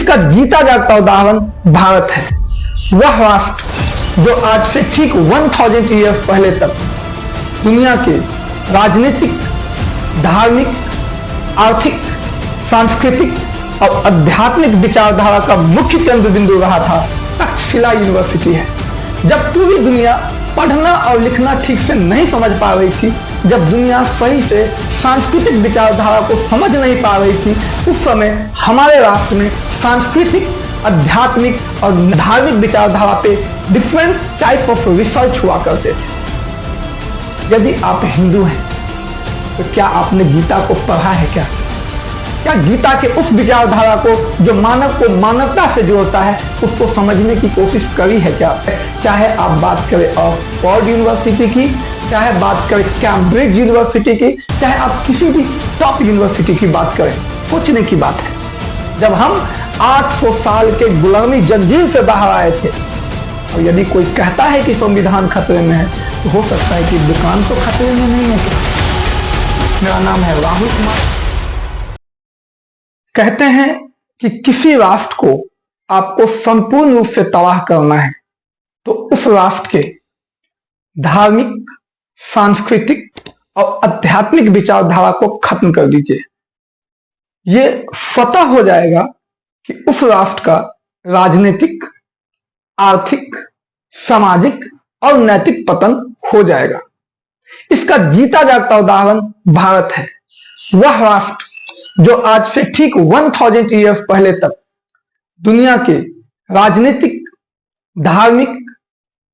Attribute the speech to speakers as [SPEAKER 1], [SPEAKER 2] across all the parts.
[SPEAKER 1] इसका जीता जागता उदाहरण भारत है। वह राष्ट्र जो आज से ठीक 1000 ईयर्स पहले तक दुनिया के राजनीतिक, धार्मिक, आर्थिक, सांस्कृतिक और आध्यात्मिक विचारधारा का मुख्य केंद्र बिंदु रहा था, तक्षशिला यूनिवर्सिटी है। जब पूरी दुनिया पढ़ना और लिखना ठीक से नहीं समझ पा रही थी, जब दुनिया सही से सांस्कृतिक विचारधारा को समझ नहीं पा रही थी, उस समय हमारे राष्ट्र में सांस्कृतिक, आध्यात्मिक और धार्मिक विचारधारा पे डिफरेंट टाइप ऑफ रिसर्च हुआ करते थे। यदि आप हिंदू हैं तो क्या आपने गीता को पढ़ा है? क्या गीता के उस विचारधारा को जो मानव को मानवता से जोड़ता है, उसको समझने की कोशिश करी है क्या? चाहे आप बात करें ऑक्सफोर्ड यूनिवर्सिटी की, चाहे बात करें कैम्ब्रिज यूनिवर्सिटी की, चाहे आप किसी भी टॉप यूनिवर्सिटी की बात करें, सोचने की बात है। जब हम 800 साल के गुलामी जंजीर से बाहर आए थे, और यदि कोई कहता है कि संविधान खतरे में है, तो हो सकता है कि दुकान तो खतरे में नहीं है। मेरा नाम है राहुल कुमार। कहते हैं कि किसी राष्ट्र को आपको संपूर्ण रूप से तबाह करना है तो उस राष्ट्र के धार्मिक, सांस्कृतिक और आध्यात्मिक विचारधारा को खत्म कर दीजिए। ये स्वतः हो जाएगा कि उस राष्ट्र का राजनीतिक, आर्थिक, सामाजिक और नैतिक पतन हो जाएगा। इसका जीता जागता उदाहरण भारत है। वह राष्ट्र जो आज से ठीक 1000 ईयर्स पहले तक दुनिया के राजनीतिक, धार्मिक,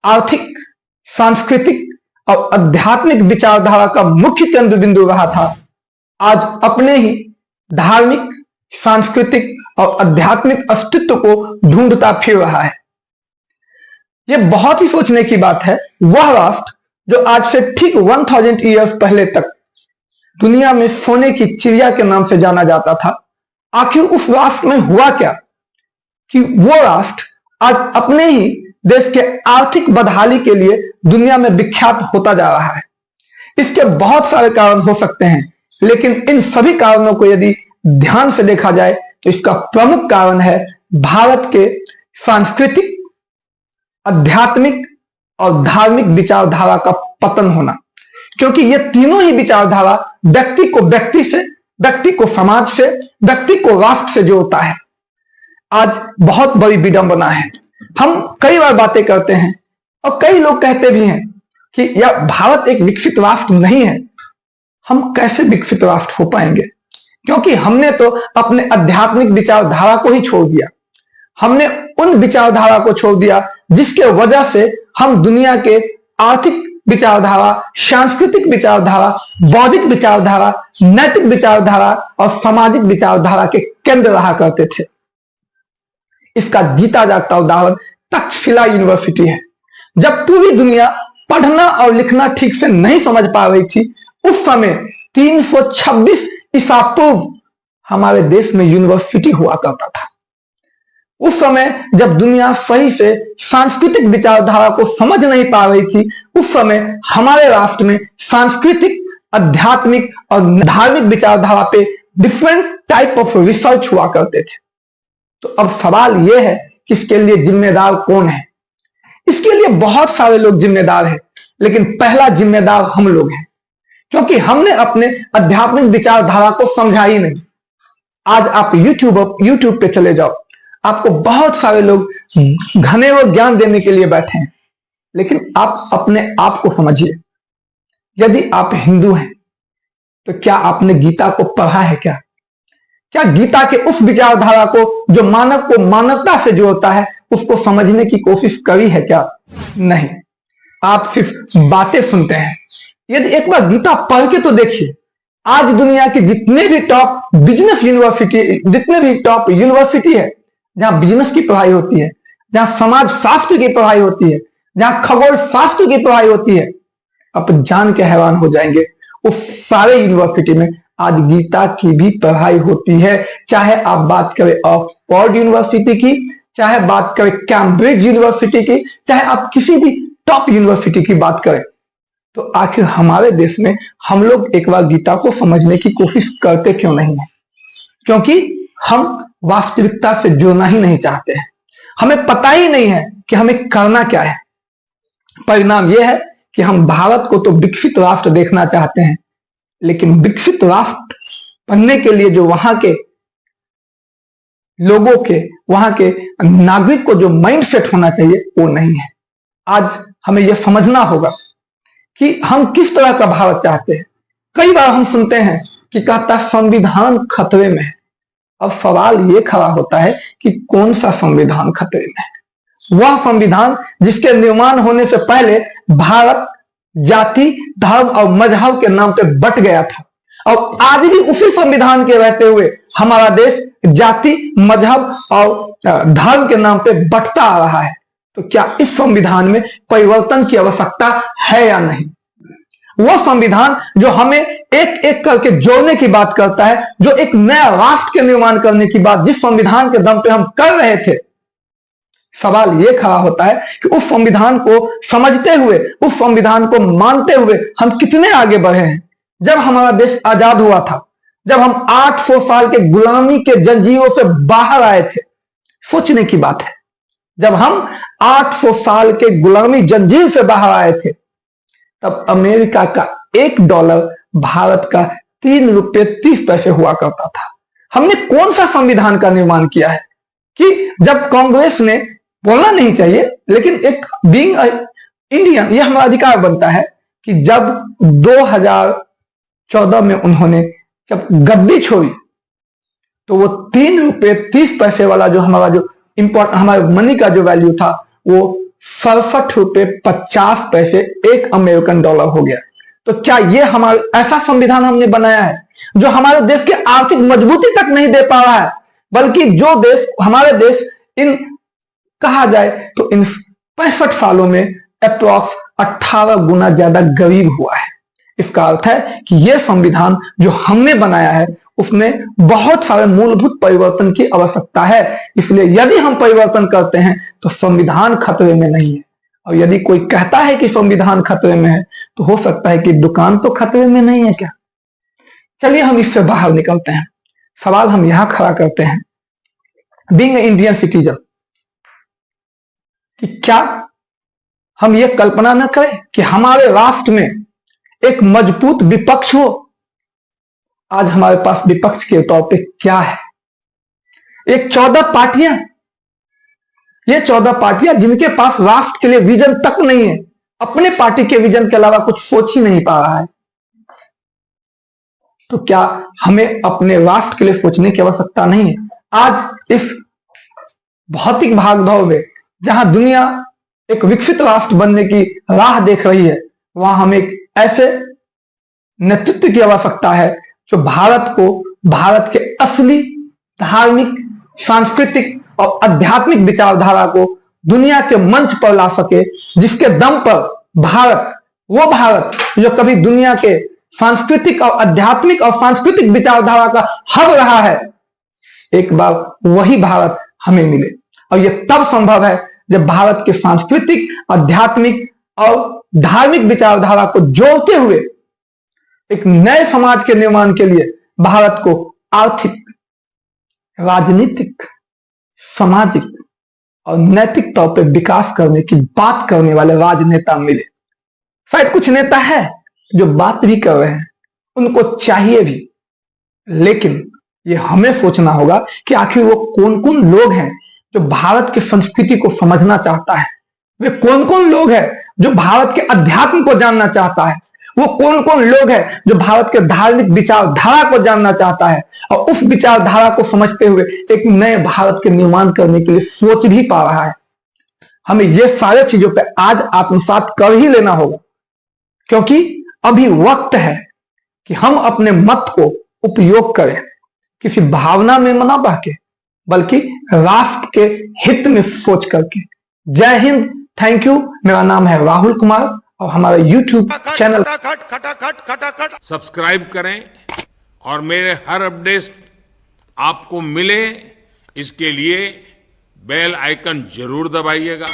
[SPEAKER 1] आर्थिक, सांस्कृतिक और आध्यात्मिक विचारधारा का मुख्य केंद्र बिंदु रहा था, आज अपने ही धार्मिक, सांस्कृतिक और आध्यात्मिक अस्तित्व को ढूंढता फिर रहा है। यह बहुत ही सोचने की बात है। वह राष्ट्र जो आज से ठीक 1000 ईयर्स पहले तक दुनिया में सोने की चिड़िया के नाम से जाना जाता था, आखिर उस राष्ट्र में हुआ क्या कि वो राष्ट्र आज अपने ही देश के आर्थिक बदहाली के लिए दुनिया में विख्यात होता जा रहा है? इसके बहुत सारे कारण हो सकते हैं, लेकिन इन सभी कारणों को यदि ध्यान से देखा जाए तो इसका प्रमुख कारण है भारत के सांस्कृतिक, आध्यात्मिक और धार्मिक विचारधारा का पतन होना। क्योंकि ये तीनों ही विचारधारा व्यक्ति को व्यक्ति से, व्यक्ति को समाज से, व्यक्ति को राष्ट्र से जोड़ता है। आज बहुत बड़ी विडंबना है। हम कई बार बातें करते हैं और कई लोग कहते भी हैं कि यह भारत एक विकसित राष्ट्र नहीं है। हम कैसे विकसित राष्ट्र हो पाएंगे? क्योंकि हमने तो अपने आध्यात्मिक विचारधारा को ही छोड़ दिया। हमने उन विचारधारा को छोड़ दिया जिसके वजह से हम दुनिया के आर्थिक विचारधारा, सांस्कृतिक विचारधारा, बौद्धिक विचारधारा, नैतिक विचारधारा और सामाजिक विचारधारा के केंद्र रहा करते थे। इसका जीता जागता उदाहरण तक्षशिला यूनिवर्सिटी है। जब पूरी दुनिया पढ़ना और लिखना ठीक से नहीं समझ पा रही थी, उस समय 326 ईसा पूर्व हमारे देश में यूनिवर्सिटी हुआ करता था। उस समय जब दुनिया सही से सांस्कृतिक विचारधारा को समझ नहीं पा रही थी, उस समय हमारे राष्ट्र में सांस्कृतिक, आध्यात्मिक और धार्मिक विचारधारा पे डिफरेंट टाइप ऑफ रिसर्च हुआ करते थे। तो अब सवाल यह है कि इसके लिए जिम्मेदार कौन है? इसके लिए बहुत सारे लोग जिम्मेदार हैं, लेकिन पहला जिम्मेदार हम लोग हैं, क्योंकि हमने अपने आध्यात्मिक विचारधारा को समझा ही नहीं। आज आप यूट्यूब पे चले जाओ, आपको बहुत सारे लोग घने और ज्ञान देने के लिए बैठे हैं, लेकिन आप अपने आप को समझिए। यदि आप हिंदू हैं तो क्या आपने गीता को पढ़ा है? क्या गीता के उस विचारधारा को जो मानव को मानवता से जोड़ता है, उसको समझने की कोशिश करी है क्या? नहीं, आप सिर्फ बातें सुनते हैं। यदि एक बार गीता पढ़ के तो देखिए। आज दुनिया की जितने भी टॉप बिजनेस यूनिवर्सिटी, जितने भी टॉप यूनिवर्सिटी है जहां बिजनेस की पढ़ाई होती है, जहां समाज शास्त्र की पढ़ाई होती है, जहां खगोल शास्त्र की पढ़ाई होती है, आप जान के हैरान हो जाएंगे उस सारे यूनिवर्सिटी में आज गीता की भी पढ़ाई होती है। चाहे आप बात करें ऑक्सफोर्ड यूनिवर्सिटी की, चाहे बात करें कैम्ब्रिज यूनिवर्सिटी की, चाहे आप किसी भी टॉप यूनिवर्सिटी की बात करें, तो आखिर हमारे देश में हम लोग एक बार गीता को समझने की कोशिश करते क्यों नहीं है? क्योंकि हम वास्तविकता से जुड़ना ही नहीं चाहते हैं। हमें पता ही नहीं है कि हमें करना क्या है। परिणाम यह है कि हम भारत को तो विकसित राष्ट्र देखना चाहते हैं, लेकिन विकसित राष्ट्र बनने के लिए जो वहां के लोगों के, वहां के नागरिक को जो माइंडसेट होना चाहिए वो नहीं है। आज हमें यह समझना होगा कि हम किस तरह का भारत चाहते हैं। कई बार हम सुनते हैं कि कहता संविधान खतरे में है। अब सवाल ये खड़ा होता है कि कौन सा संविधान खतरे में है? वह संविधान जिसके निर्माण होने से पहले भारत जाति, धर्म और मजहब के नाम पे बट गया था, और आज भी उसी संविधान के रहते हुए हमारा देश जाति, मजहब और धर्म के नाम पे बटता आ रहा है। तो क्या इस संविधान में परिवर्तन की आवश्यकता है या नहीं? वह संविधान जो हमें एक एक करके जोड़ने की बात करता है, जो एक नया राष्ट्र के निर्माण करने की बात जिस संविधान के दम पे हम कर रहे थे, सवाल यह खड़ा होता है कि उस संविधान को समझते हुए, उस संविधान को मानते हुए हम कितने आगे बढ़े हैं। जब हमारा देश आजाद हुआ था, जब हम 800 साल के गुलामी के जंजीरों से बाहर आए थे, सोचने की बात है, जब हम 800 साल के गुलामी जंजीर से बाहर आए थे, तब अमेरिका का $1 भारत का ₹3.30 हुआ करता था। हमने कौन सा संविधान का निर्माण किया है कि जब कांग्रेस ने, बोलना नहीं चाहिए लेकिन एक बीइंग इंडियन यह हमारा अधिकार बनता है कि जब 2014 में उन्होंने जब गद्दी छोड़ी, तो वो ₹3.30 वाला जो हमारा जो हमारे मनी का जो वैल्यू था वो ₹67.50 एक अमेरिकन डॉलर हो गया। तो क्या ये हमारा ऐसा संविधान हमने बनाया है जो हमारे देश के आर्थिक मजबूती तक नहीं दे पा रहा है, बल्कि जो देश, हमारे देश इन कहा जाए तो इन 65 सालों में अप्रॉक्स 18 गुना ज्यादा गरीब हुआ है। इसका अर्थ है कि यह संविधान जो हमने बनाया है उसमें बहुत सारे मूलभूत परिवर्तन की आवश्यकता है। इसलिए यदि हम परिवर्तन करते हैं तो संविधान खतरे में नहीं है, और यदि कोई कहता है कि संविधान खतरे में है तो हो सकता है कि दुकान तो खतरे में नहीं है क्या? चलिए हम इससे बाहर निकलते हैं। सवाल हम यहां खड़ा करते हैं, बीइंग इंडियन सिटीजन, कि क्या हम ये कल्पना न करें कि हमारे राष्ट्र में एक मजबूत विपक्ष हो? आज हमारे पास विपक्ष के तौर पे क्या है? एक 14 पार्टियां, ये 14 पार्टियां जिनके पास राष्ट्र के लिए विजन तक नहीं है, अपने पार्टी के विजन के अलावा कुछ सोच ही नहीं पा रहा है। तो क्या हमें अपने राष्ट्र के लिए सोचने की आवश्यकता नहीं है? आज इस भौतिक भागदौड़ में जहां दुनिया एक विकसित राष्ट्र बनने की राह देख रही है, वहां हमें एक ऐसे नेतृत्व की आवश्यकता है जो भारत को, भारत के असली धार्मिक, सांस्कृतिक और आध्यात्मिक विचारधारा को दुनिया के मंच पर ला सके, जिसके दम पर भारत, वो भारत जो कभी दुनिया के सांस्कृतिक और आध्यात्मिक और सांस्कृतिक विचारधारा का हब रहा है, एक बार वही भारत हमें मिले। और यह तब संभव है जब भारत के सांस्कृतिक, आध्यात्मिक और धार्मिक विचारधारा को जोड़ते हुए एक नए समाज के निर्माण के लिए भारत को आर्थिक, राजनीतिक, सामाजिक और नैतिक तौर पर विकास करने की बात करने वाले राजनेता मिले। शायद कुछ नेता है जो बात भी कर रहे हैं, उनको चाहिए भी, लेकिन ये हमें सोचना होगा कि आखिर वो कौन कौन लोग हैं जो भारत की संस्कृति को समझना चाहता है, वे कौन कौन लोग हैं जो भारत के अध्यात्म को जानना चाहता है, वो कौन कौन लोग हैं जो भारत के धार्मिक विचारधारा को जानना चाहता है और उस विचारधारा को समझते हुए एक नए भारत के निर्माण करने के लिए सोच भी पा रहा है। हमें ये सारे चीजों पे आज आत्मसात कर ही लेना होगा, क्योंकि अभी वक्त है कि हम अपने मत को उपयोग करें, किसी भावना में न बह के, बल्कि राष्ट्र के हित में सोच करके। जय हिंद, थैंक यू। मेरा नाम है राहुल कुमार और हमारा YouTube चैनल
[SPEAKER 2] खटाखट सब्सक्राइब करें और मेरे हर अपडेट आपको मिले, इसके लिए बेल आइकन जरूर दबाइएगा।